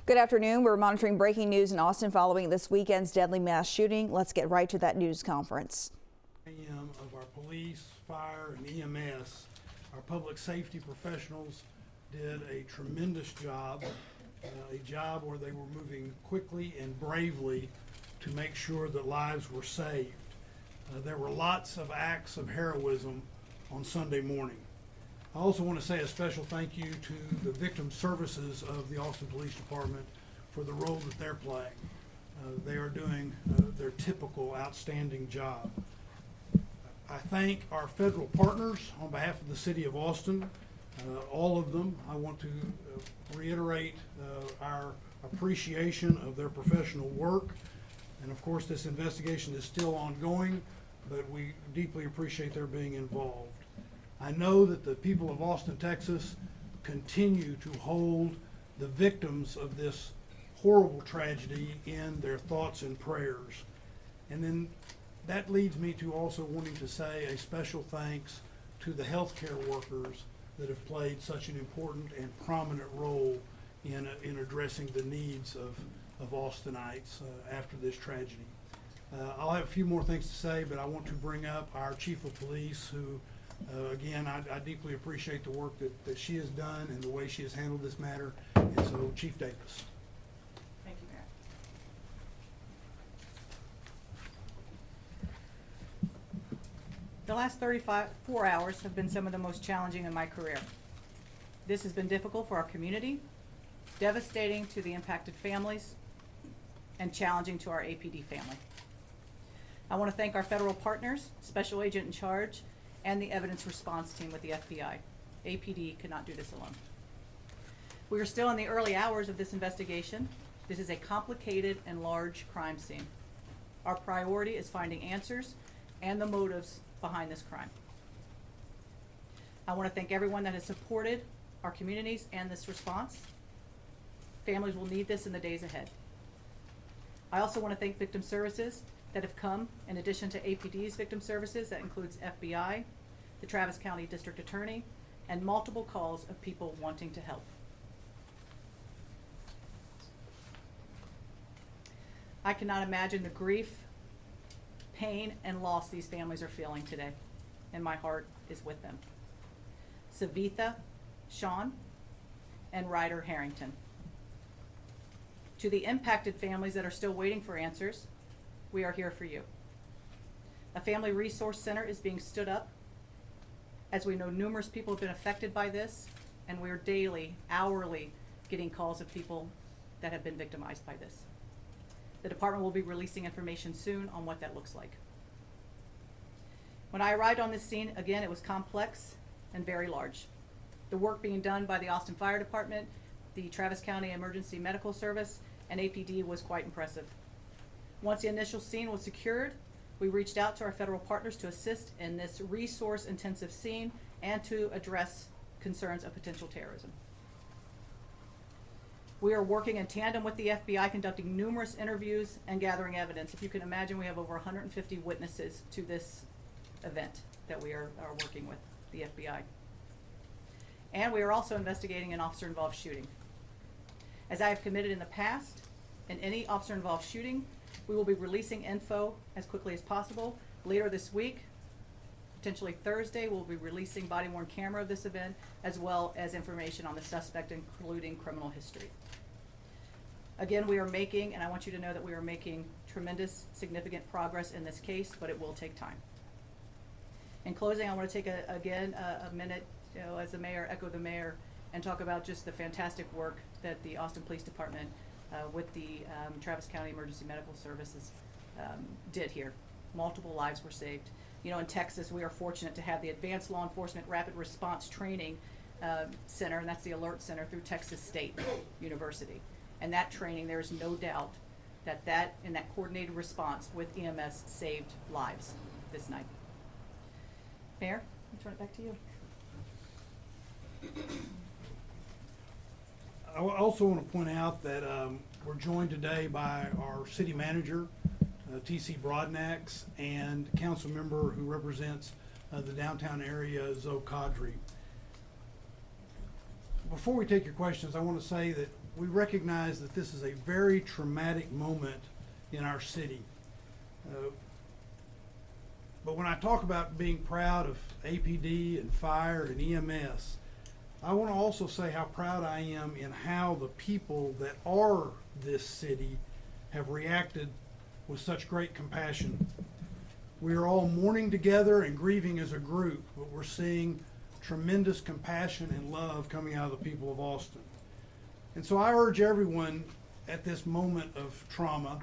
Good afternoon. We're monitoring breaking news in Austin following this weekend's deadly mass shooting. Let's get right to that news conference. Of our police, fire, and EMS, our public safety professionals did a tremendous job, a job where they were moving quickly and bravely to make sure that lives were saved. There were lots of acts of heroism on Sunday morning. I also want to say a special thank you to the victim services of the Austin Police Department for the role that they're playing. They are doing their typical outstanding job. I thank our federal partners on behalf of the City of Austin, all of them. I want to reiterate our appreciation of their professional work. And of course, this investigation is still ongoing, but we deeply appreciate their being involved. I know that the people of Austin, Texas continue to hold the victims of this horrible tragedy in their thoughts and prayers. And then that leads me to also wanting to say a special thanks to the healthcare workers that have played such an important and prominent role in addressing the needs of Austinites after this tragedy. I'll have a few more things to say, but I want to bring up our Chief of Police who again, I deeply appreciate the work that she has done and the way she has handled this matter. And so, Chief Davis. Thank you, Mayor. The last 4 hours have been some of the most challenging in my career. This has been difficult for our community, devastating to the impacted families, and challenging to our APD family. I want to thank our federal partners, Special Agent in Charge, and the evidence response team with the FBI. APD could not do this alone. We are still in the early hours of this investigation. This is a complicated and large crime scene. Our priority is finding answers and the motives behind this crime. I want to thank everyone that has supported our communities and this response. Families will need this in the days ahead. I also want to thank victim services that have come in addition to APD's victim services. That includes FBI, the Travis County District Attorney, and multiple calls of people wanting to help. I cannot imagine the grief, pain, and loss these families are feeling today, and my heart is with them. Savitha, Sean, and Ryder Harrington. To the impacted families that are still waiting for answers, we are here for you. A family resource center is being stood up. As we know, numerous people have been affected by this, and we're daily, hourly getting calls of people that have been victimized by this. The department will be releasing information soon on what that looks like. When I arrived on this scene, again, it was complex and very large. The work being done by the Austin Fire Department, the Travis County Emergency Medical Service, and APD was quite impressive. Once the initial scene was secured, we reached out to our federal partners to assist in this resource-intensive scene and to address concerns of potential terrorism. We are working in tandem with the FBI, conducting numerous interviews and gathering evidence. If you can imagine, we have over 150 witnesses to this event that we are working with the FBI. And we are also investigating an officer-involved shooting. As I have committed in the past, in any officer-involved shooting, we will be releasing info as quickly as possible. Later this week, potentially Thursday, we'll be releasing body-worn camera of this event, as well as information on the suspect, including criminal history. Again, we are making, and I want you to know that we are making tremendous, significant progress in this case, but it will take time. In closing, I want to take a minute, as the mayor, echo the mayor, and talk about just the fantastic work that the Austin Police Department with the Travis County Emergency Medical Services did here. Multiple lives were saved. You know, in Texas, we are fortunate to have the Advanced Law Enforcement Rapid Response Training Center, and that's the Alert Center through Texas State University. And that training, there is no doubt that in that coordinated response with EMS saved lives this night. Mayor, I'll turn it back to you. I also want to point out that we're joined today by our city manager, T.C. Broadnax, and council member who represents the downtown area, Zoe Kadri. Before we take your questions, I want to say that we recognize that this is a very traumatic moment in our city. But when I talk about being proud of APD and fire and EMS, I want to also say how proud I am in how the people that are this city have reacted with such great compassion. We are all mourning together and grieving as a group, but we're seeing tremendous compassion and love coming out of the people of Austin. And so I urge everyone at this moment of trauma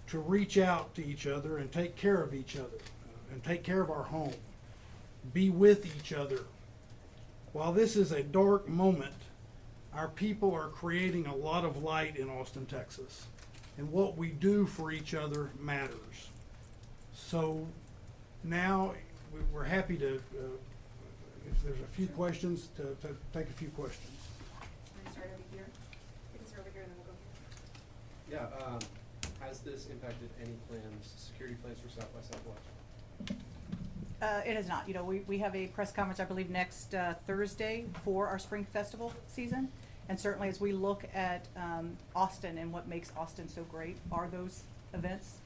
to reach out to each other and take care of each other and take care of our home. Be with each other. While this is a dark moment, our people are creating a lot of light in Austin, Texas. And what we do for each other matters. So now we're happy to, if there's a few questions, to take a few questions. Can I start over here? We can start over here and then we'll go here. Yeah, has this impacted any plans, security plans for South by Southwest? It has not. You know, we have a press conference, I believe, next Thursday for our spring festival season. And certainly as we look at Austin and what makes Austin so great are those events.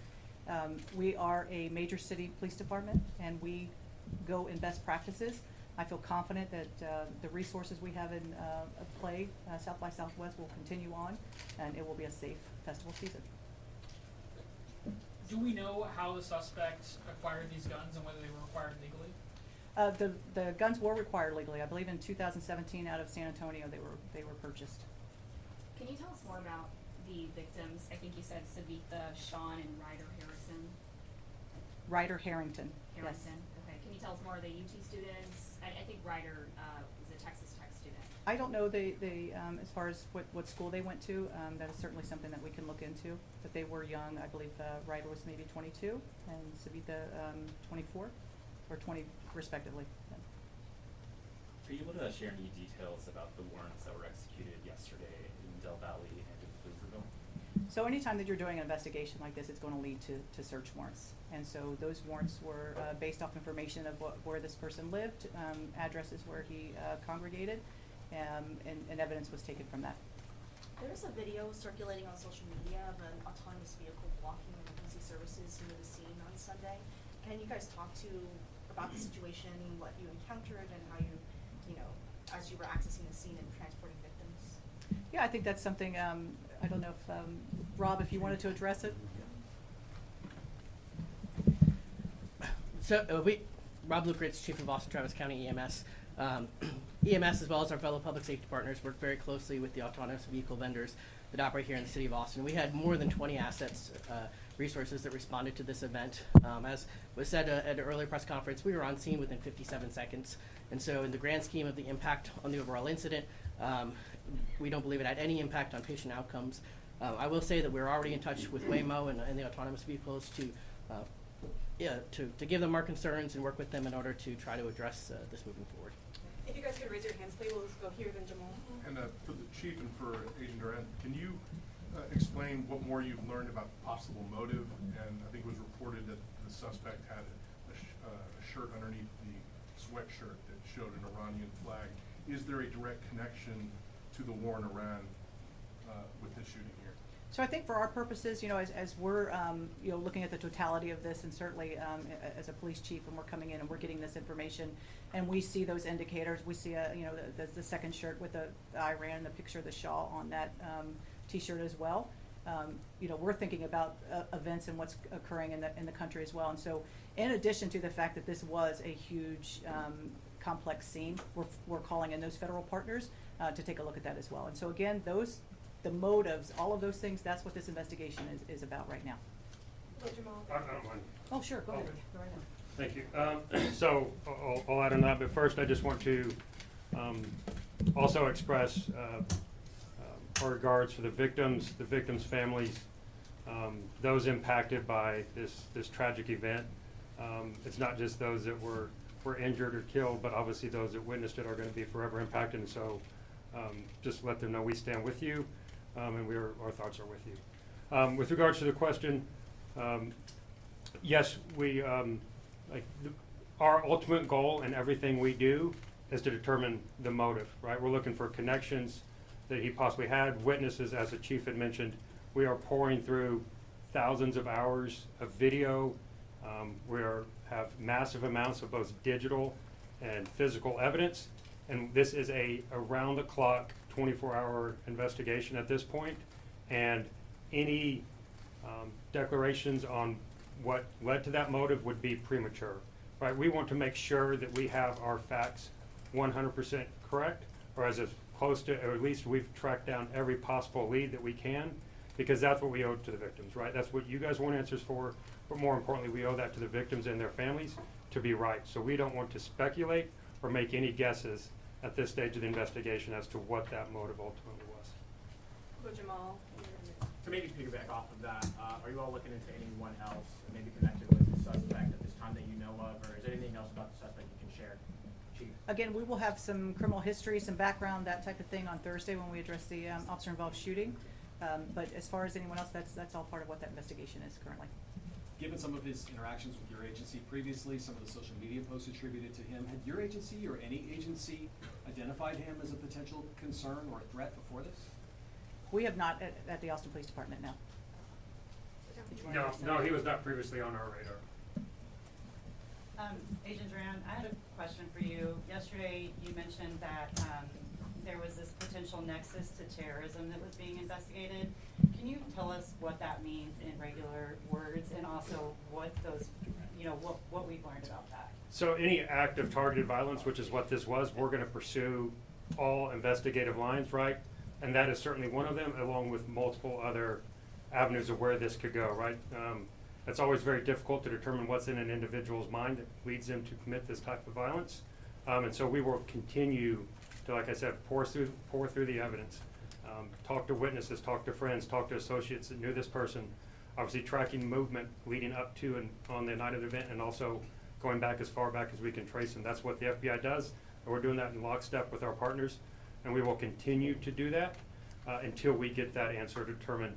We are a major city police department and we go in best practices. I feel confident that the resources we have in play, South by Southwest, will continue on and it will be a safe festival season. Do we know how the suspects acquired these guns and whether they were acquired legally? The guns were required legally. I believe in 2017 out of San Antonio they were purchased. Can you tell us more about the victims? I think you said Savitha, Sean, and Ryder Harrison. Ryder Harrington. Harrington. Yes. Okay. Can you tell us more? Are they UT students? I think Ryder was a Texas Tech student. I don't know as far as what school they went to. That is certainly something that we can look into. But they were young. I believe Ryder was maybe 22 and Savitha 24 or 20 respectively. Yeah. Are you able to share any details about the warrants that were executed yesterday in Del Valle and in Pflugerville? So anytime that you're doing an investigation like this, it's going to lead to search warrants. And so those warrants were based off information of where this person lived, addresses where he congregated, and evidence was taken from that. There's a video circulating on social media of an autonomous vehicle blocking emergency services near the scene on Sunday. Can you guys talk about the situation, what you encountered, and how you know, as you were accessing the scene and transporting victims? Yeah, I think that's something, I don't know if, Rob, if you wanted to address it? So Rob Lukritz, Chief of Austin Travis County EMS. EMS, as well as our fellow public safety partners, work very closely with the autonomous vehicle vendors that operate here in the city of Austin. We had more than 20 assets, resources that responded to this event. As was said at an earlier press conference, we were on scene within 57 seconds. And so in the grand scheme of the impact on the overall incident, we don't believe it had any impact on patient outcomes. I will say that we're already in touch with Waymo and the autonomous vehicles to give them our concerns and work with them in order to try to address this moving forward. If you guys could raise your hands, please, we'll just go here, then Jamal. And for the chief and for Agent Durant, can you explain what more you've learned about the possible motive? And I think it was reported that the suspect had a shirt underneath the sweatshirt that showed an Iranian flag. Is there a direct connection to the war in Iran with this shooting here? So I think for our purposes, you know, as we're, you know, looking at the totality of this, and certainly as a police chief, and we're coming in and we're getting this information, and we see those indicators, we see you know, the second shirt with the Iran, the picture of the Shah on that T-shirt as well. You know, we're thinking about events and what's occurring in the country as well. And so, in addition to the fact that this was a huge, complex scene, we're calling in those federal partners to take a look at that as well. And so again, the motives, all of those things, that's what this investigation is about right now. Go, Jamal. I don't mind. Oh, sure, go ahead. Okay. Go right ahead. Thank you. So I'll add on that, but first I just want to also express our regards for the victims' families, those impacted by this tragic event. It's not just those that were injured or killed, but obviously those that witnessed it are going to be forever impacted. And so just let them know we stand with you, and our thoughts are with you. With regards to the question, yes, we our ultimate goal in everything we do is to determine the motive, right? We're looking for connections that he possibly had. Witnesses, as the chief had mentioned, we are pouring through thousands of hours of video. Have massive amounts of both digital and physical evidence, and this is a around-the-clock, 24-hour investigation at this point, and any declarations on what led to that motive would be premature, right? We want to make sure that we have our facts 100% correct, or as close to, or at least we've tracked down every possible lead that we can, because that's what we owe to the victims, right? That's what you guys want answers for, but more importantly, we owe that to the victims and their families to be right. So we don't want to speculate or make any guesses at this stage of the investigation as to what that motive ultimately was. Jamal. To maybe piggyback off of that, are you all looking into anyone else maybe connected with the suspect at this time that you know of, or is there anything else about the suspect you can share? Chief? Again, we will have some criminal history, some background, that type of thing on Thursday when we address the officer-involved shooting. But as far as anyone else, that's all part of what that investigation is currently. Given some of his interactions with your agency previously, some of the social media posts attributed to him, had your agency or any agency identified him as a potential concern or threat before this? We have not at the Austin Police Department, no. Did you wanna address that? No, he was not previously on our radar. Agent Duran, I had a question for you. Yesterday, you mentioned that there was this potential nexus to terrorism that was being investigated. Can you tell us what that means in regular words, and also what those, what we've learned about that? So any act of targeted violence, which is what this was, we're going to pursue all investigative lines, right? And that is certainly one of them, along with multiple other avenues of where this could go, right? It's always very difficult to determine what's in an individual's mind that leads them to commit this type of violence. And so we will continue to, like I said, pour through the evidence, talk to witnesses, talk to friends, talk to associates that knew this person, obviously tracking movement leading up to and on the night of the event, and also going back as far back as we can trace them. That's what the FBI does, and we're doing that in lockstep with our partners, and we will continue to do that until we get that answer to determine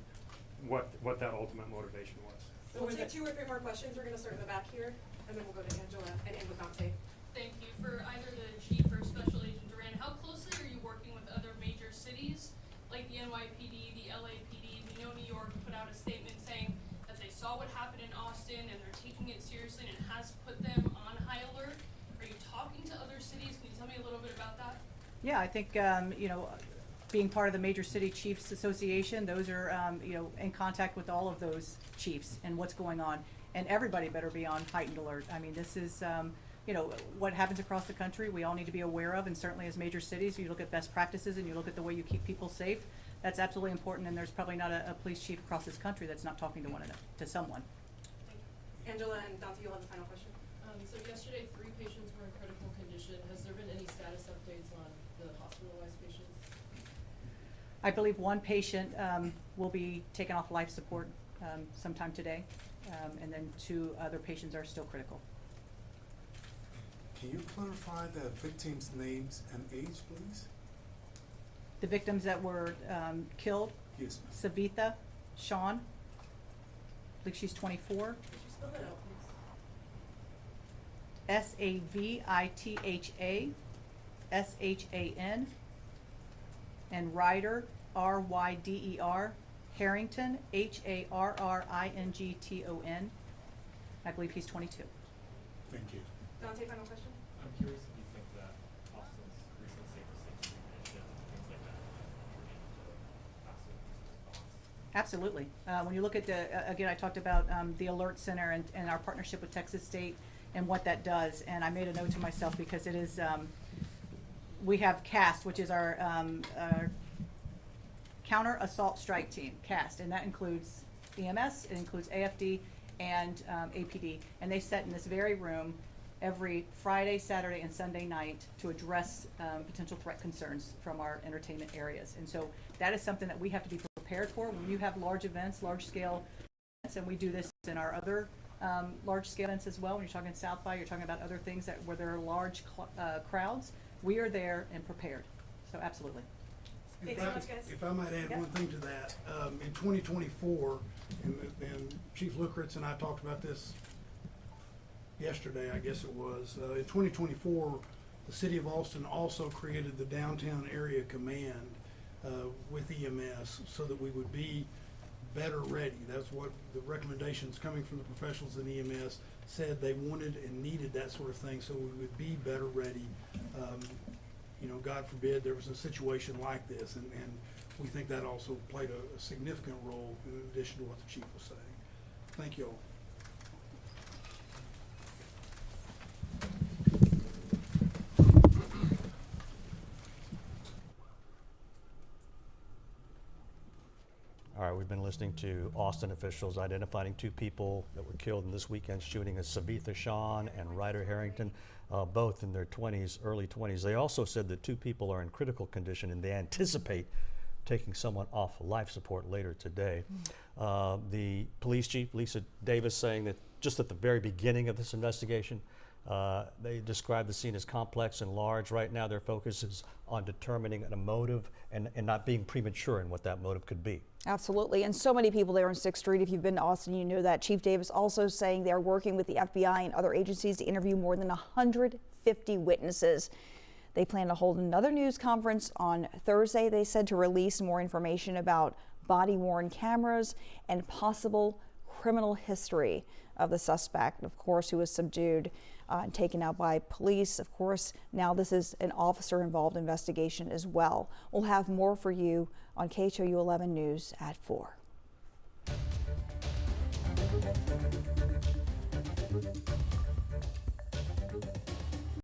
what that ultimate motivation was. So we'll take 2 or 3 more questions. We're going to start in the back here, and then we'll go to Angela and end with Dante. Thank you. For either the chief or Special Agent Duran, how closely are you working with other major cities like the NYPD, the LAPD? We know New York put out a statement saying that they saw what happened in Austin and they're taking it seriously, and it has put them on high alert. Are you talking to other cities? Can you tell me a little bit about that? Yeah, I think, being part of the Major City Chiefs Association, those are, in contact with all of those chiefs and what's going on. And everybody better be on heightened alert. I mean, this is, what happens across the country, we all need to be aware of, and certainly as major cities, you look at best practices and you look at the way you keep people safe. That's absolutely important, and there's probably not a police chief across this country that's not talking to someone. Angela and Dante, you'll have the final question. So yesterday, 3 patients were in critical condition. Has there been any status updates on the hospitalized patients? I believe 1 patient will be taken off life support sometime today, and then 2 other patients are still critical. Can you clarify the victims' names and age, please? The victims that were killed, Yes, ma'am. Savitha Sean, I believe she's 24. Could you spell that out, please? Savitha Shan, and Ryder Ryder Harrington Harrington. I believe he's 22. Thank you. Dante, final question? I'm curious if you think that Austin's recent safer cities initiative, things like that, contribute to passive response. Absolutely. When you look at again, I talked about the Alert Center and our partnership with Texas State and what that does. And I made a note to myself because it is, we have CAST, which is our Counter Assault Strike Team, CAST, and that includes EMS, it includes AFD and APD. And they sit in this very room every Friday, Saturday, and Sunday night to address potential threat concerns from our entertainment areas. And so that is something that we have to be prepared for when you have large events, large scale events, and we do this in our other large scale events as well. When you're talking South by, you're talking about other things where there are large crowds. We are there and prepared. So absolutely. Thanks so much, guys. If I might add one thing to that, in 2024, and Chief Lukritz and I talked about this yesterday, I guess it was, in 2024, the City of Austin also created the Downtown Area Command with EMS so that we would be better ready. That's what the recommendations coming from the professionals in EMS said they wanted and needed, that sort of thing, so we would be better ready. God forbid there was a situation like this, and we think that also played a significant role in addition to what the chief was saying. Thank you all. All right, we've been listening to Austin officials identifying 2 people that were killed in this weekend's shooting of Savitha Shawn and Ryder Harrington, both in their 20s, early 20s. They also said that 2 people are in critical condition and they anticipate taking someone off life support later today. The police chief, Lisa Davis, saying that just at the very beginning of this investigation, they described the scene as complex and large. Right now their focus is on determining a motive and not being premature in what that motive could be. Absolutely, and so many people there on 6th Street. If you've been to Austin, you know that. Chief Davis also saying they're working with the FBI and other agencies to interview more than 150 witnesses. They plan to hold another news conference on Thursday, they said, to release more information about body-worn cameras and possible criminal history of the suspect, of course, who was subdued and taken out by police. Of course, now this is an officer-involved investigation as well. We'll have more for you on KHOU 11 News at 4.